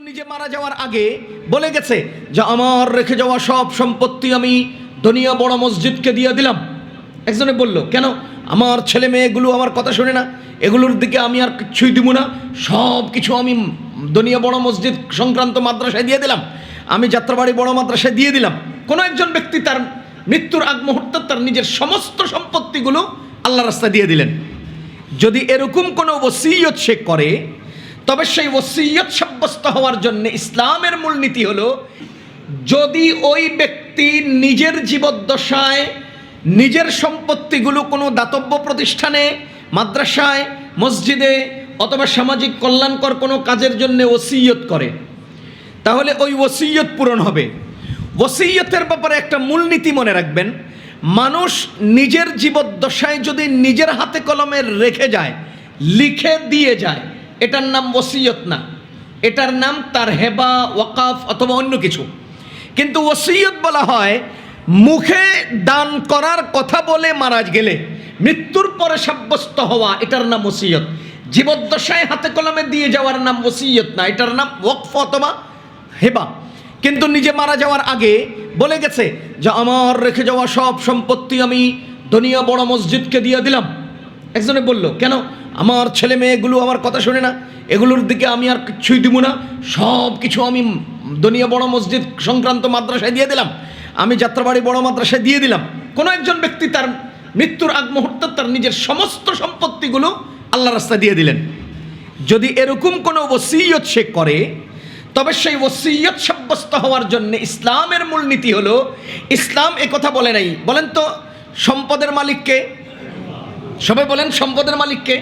নিজে মারা যাওয়ার আগে বলে গেছে যে আমার রেখে যাওয়া সব সম্পত্তি আমি দুনিয়া বড় মসজিদকে দিয়ে দিলাম। একজনে বলল, কেন? আমার ছেলে মেয়েগুলো আমার কথা শুনে না, এগুলোর দিকে আমি আর কিছুই দিব না, সব কিছু আমি দুনিয়া বড় মসজিদ সংক্রান্ত মাদ্রাসায় দিয়ে দিলাম, আমি যাত্রাবাড়ি বড় মাদ্রাসায় দিয়ে দিলাম। কোনো একজন ব্যক্তি তার মৃত্যুর আগ মুহূর্তে তার নিজের সমস্ত সম্পত্তিগুলো আল্লাহর রাস্তায় দিয়ে দিলেন। যদি এরকম কোনো ওসিয়ত সে করে, তবে সেই ওসিয়ত সাব্যস্ত হওয়ার জন্য ইসলামের মূলনীতি হলো, যদি ওই ব্যক্তি নিজের জীবদ্দশায় নিজের সম্পত্তিগুলো কোনো দাতব্য প্রতিষ্ঠানে, মাদ্রাসায়, মসজিদে অথবা সামাজিক কল্যাণকর কোনো কাজের জন্য ওসিয়ত করে, তাহলে ওই ওসিয়ত পূরণ হবে। ওসিয়তের ব্যাপারে একটা মূলনীতি মনে রাখবেন, মানুষ নিজের জীবদ্দশায় যদি নিজের হাতে কলমে রেখে যায়, লিখে দিয়ে যায়, এটার নাম ওসিয়ত না, এটার নাম তার হেবা, ওয়াকাফ অথবা অন্য কিছু। কিন্তু ওসিয়ত বলা হয় মুখে দান করার কথা বলে মারা গেলে মৃত্যুর পরে সাব্যস্ত হওয়া, এটার নাম ওসিয়ত। জীবদ্দশায় হাতে কলমে দিয়ে যাওয়ার নাম ওসিয়ত না, এটার নাম ওয়াকফ অথবা হেবা। কিন্তু নিজে মারা যাওয়ার আগে বলে গেছে যে আমার রেখে যাওয়া সব সম্পত্তি আমি দুনিয়া বড় মসজিদকে দিয়ে দিলাম। একজনে বলল, কেন? আমার ছেলে মেয়েগুলো আমার কথা শুনে না, এগুলোর দিকে আমি আর কিছুই দিব না, সব কিছু আমি দুনিয়া বড় মসজিদ সংক্রান্ত মাদ্রাসায় দিয়ে দিলাম, আমি যাত্রাবাড়ি বড় মাদ্রাসায় দিয়ে দিলাম। কোনো একজন ব্যক্তি তার মৃত্যুর আগ মুহূর্তে তার নিজের সমস্ত সম্পত্তিগুলো আল্লাহর রাস্তায় দিয়ে দিলেন। যদি এরকম কোনো ওসিয়ত সে করে, তবে সেই ওসিয়ত সাব্যস্ত হওয়ার জন্য ইসলামের মূলনীতি হলো, ইসলাম একথা বলে নাই, বলেন তো সম্পদের মালিককে? সবাই বলেন সম্পদের মালিককে।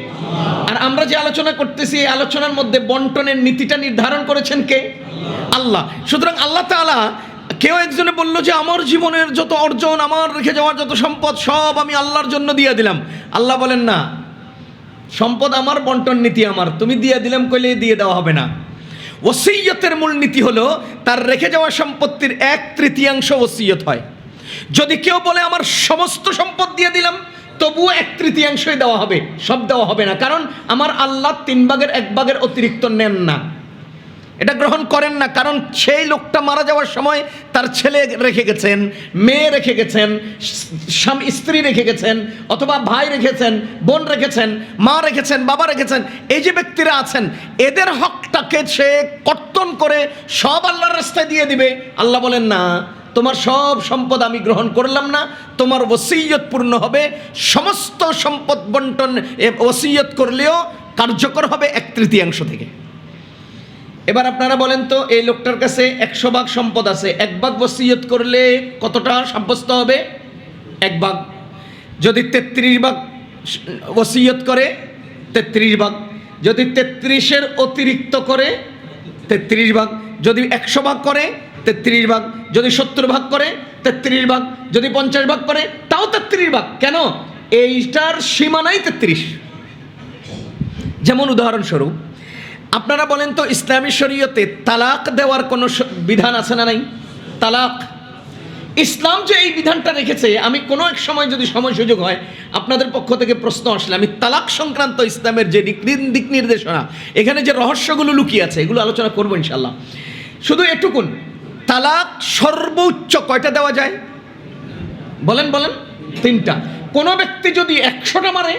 আর আমরা যে আলোচনা করতেছি, এই আলোচনার মধ্যে বন্টনের নীতিটা নির্ধারণ করেছেন কে? আল্লাহ। সুতরাং আল্লাহ তাআলা, কেউ একজনে বলল যে আমার জীবনের যত অর্জন, আমার রেখে যাওয়ার যত সম্পদ সব আমি আল্লাহর জন্য দিয়ে দিলাম। আল্লাহ বলেন না, সম্পদ আমার, বন্টন নীতি আমার, তুমি দিয়ে দিলাম কইলে দিয়ে দেওয়া হবে না। ওসিয়তের মূলনীতি হলো তার রেখে যাওয়া সম্পত্তির 1/3 ওসিয়ত হয়। যদি কেউ বলে আমার সমস্ত সম্পদ দিয়ে দিলাম, তবুও 1/3 দেওয়া হবে, সব দেওয়া হবে না। কারণ আমার আল্লাহ 3/1 অতিরিক্ত নেন না, এটা গ্রহণ করেন না। কারণ সেই লোকটা মারা যাওয়ার সময় তার ছেলে রেখে গেছেন, মেয়ে রেখে গেছেন, স্বামী স্ত্রী রেখে গেছেন, অথবা ভাই রেখেছেন, বোন রেখেছেন, মা রেখেছেন, বাবা রেখেছেন। এই যে ব্যক্তিরা আছেন, এদের হকটাকে সে কর্তন করে সব আল্লাহর রাস্তায় দিয়ে দিবে। আল্লাহ বলেন না, তোমার সব সম্পদ আমি গ্রহণ করলাম না, তোমার ওসিয়ত পূর্ণ হবে। সমস্ত সম্পদ বন্টন ওসিয়ত করলেও কার্যকর হবে 1/3 থেকে। এবার আপনারা বলেন তো, এই লোকটার কাছে 100 ভাগ সম্পদ আছে, 1 ভাগ ওসিয়ত করলে কতটা সাব্যস্ত হবে? 1 ভাগ। যদি 33 ভাগ ওসিয়ত করে, 33 ভাগ। যদি 33-এর অতিরিক্ত করে, 33 ভাগ। যদি 100 ভাগ করে, 33 ভাগ। যদি 70 ভাগ করে, 33 ভাগ। যদি 50 ভাগ করে, তাও 33 ভাগ। কেন? এইটার সীমানাই 33। যেমন উদাহরণস্বরূপ, আপনারা বলেন তো, ইসলামী শরীয়তে তালাক দেওয়ার কোনো বিধান আছে না নাই? তালাক, ইসলাম যে এই বিধানটা রেখেছে, আমি কোনো এক সময় যদি সময় সুযোগ হয় আপনাদের পক্ষ থেকে প্রশ্ন আসলে আমি তালাক সংক্রান্ত ইসলামের যে দিক নির্দেশনা, এখানে যে রহস্যগুলো লুকিয়ে আছে, এগুলো আলোচনা করবো ইনশাল্লাহ। শুধু এটুকুন, তালাক সর্বোচ্চ কয়টা দেওয়া যায়? বলেন বলেন। 3টা। কোনো ব্যক্তি যদি 100টা মারে,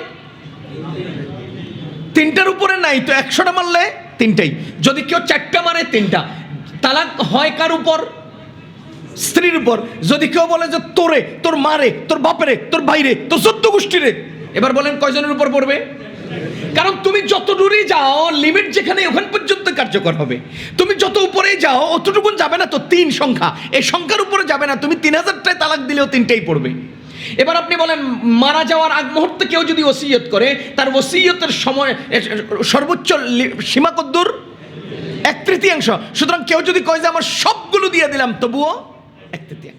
3টার উপরে নাই তো 100টা মারলে 3টাই। যদি কেউ 4টা মারে, 3টা। তালাক হয় কার উপর? স্ত্রীর উপর। যদি কেউ বলে যে তোরে, তোর মারে, তোর বাপেরে, তোর ভাইরে, তোর 14 গোষ্ঠীরে, এবার বলেন কয়জনের উপর পড়বে? কারণ তুমি যত দূরে যাও, লিমিট যেখানে, ওখান পর্যন্ত কার্যকর হবে। তুমি যত উপরে যাও, অতটুকুন যাবে না তো, 3 সংখ্যা, এই সংখ্যার উপরে যাবে না। তুমি 3000টায় তালাক দিলেও 3টাই পড়বে। এবার আপনি বলেন, মারা যাওয়ার আগ মুহূর্তে কেউ যদি ওসিয়ত করে, তার ওসিয়তের সময় সর্বোচ্চ সীমা কদ্দুর? 1/3। সুতরাং কেউ যদি কয় যে আমার সবগুলো দিয়ে দিলাম, তবুও 1/3।